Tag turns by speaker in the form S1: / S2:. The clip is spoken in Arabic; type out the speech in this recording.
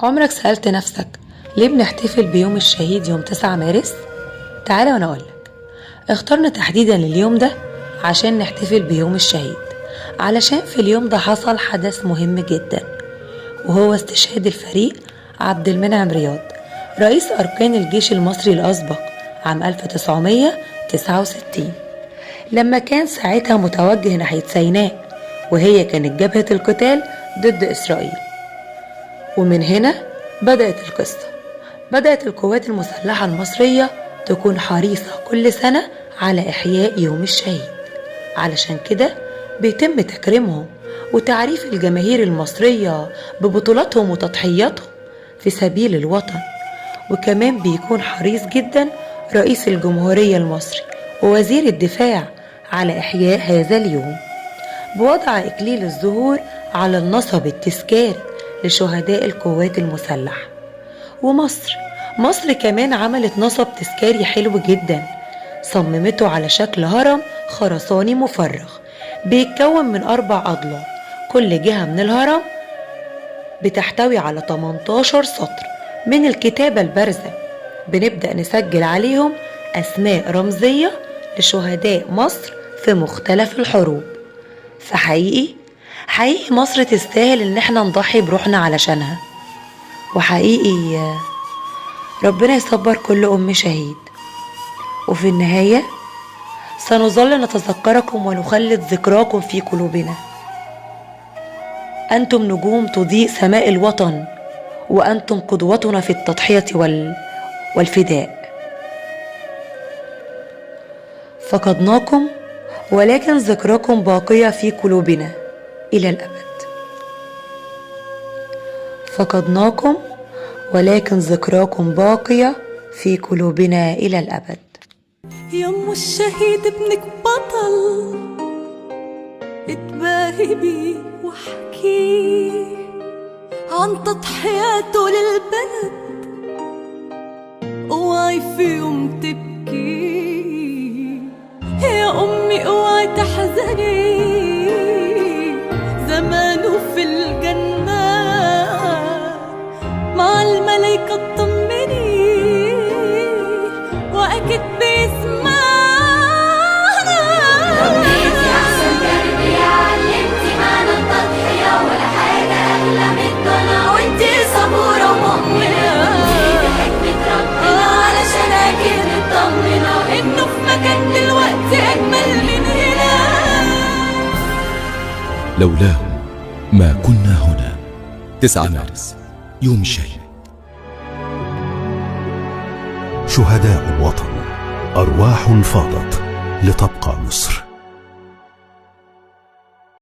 S1: عمرك سألت نفسك ليه بنحتفل بيوم الشهيد يوم 9 مارس؟ تعالى وانا اقولك. اخترنا تحديدا اليوم ده عشان نحتفل بيوم الشهيد، علشان في اليوم ده حصل حدث مهم جدا، وهو استشهاد الفريق عبد المنعم رياض، رئيس أركان الجيش المصري الأسبق عام 1969، لما كان ساعتها متوجه ناحية سيناء، وهي كانت جبهة القتال ضد إسرائيل. ومن هنا بدأت القصة. بدأت القوات المسلحة المصرية تكون حريصة كل سنة على إحياء يوم الشهيد، علشان كده بيتم تكريمهم وتعريف الجماهير المصرية ببطولاتهم وتضحياتهم في سبيل الوطن. وكمان بيكون حريص جدا رئيس الجمهورية المصري ووزير الدفاع على إحياء هذا اليوم بوضع إكليل الزهور على النصب التذكاري لشهداء القوات المسلحة. ومصر كمان عملت نصب تذكاري حلو جدا، صممته على شكل هرم خرساني مفرغ بيتكون من 4 أضلاع، كل جهة من الهرم بتحتوي على 18 سطر من الكتابة البارزة، بنبدأ نسجل عليهم أسماء رمزية لشهداء مصر في مختلف الحروب. فحقيقي مصر تستاهل ان احنا نضحي بروحنا علشانها، وحقيقي ربنا يصبر كل أم شهيد. وفي النهاية سنظل نتذكركم ونخلد ذكراكم في قلوبنا. أنتم نجوم تضيء سماء الوطن، وأنتم قدوتنا في التضحية والفداء. فقدناكم ولكن ذكراكم باقية في قلوبنا إلى الأبد. فقدناكم ولكن ذكراكم باقية في قلوبنا إلى الأبد.
S2: يم الشهيد ابنك بطل، اتباهي بيه واحكي عن تضحياته للبلد، اوعي في يوم تبكي يا أمي، اوعي تحزني، زمانه في الجنة مع الملايكة اطمني، وأكيد بيسمعنا.
S3: ربيتي أحسن تربية، علمتي معنى التضحية، ولا حاجة أغلى من الدنيا، وانتي صبورة ومؤمنة، وانتي بحكمة ربنا علشان أكيد مطمنة إنه في مكان دلوقتي أجمل من هنا.
S4: لولاهم ما كنا هنا. 9 مارس يوم الشهيد.
S5: شهداء الوطن، أرواح فاضت لتبقى مصر.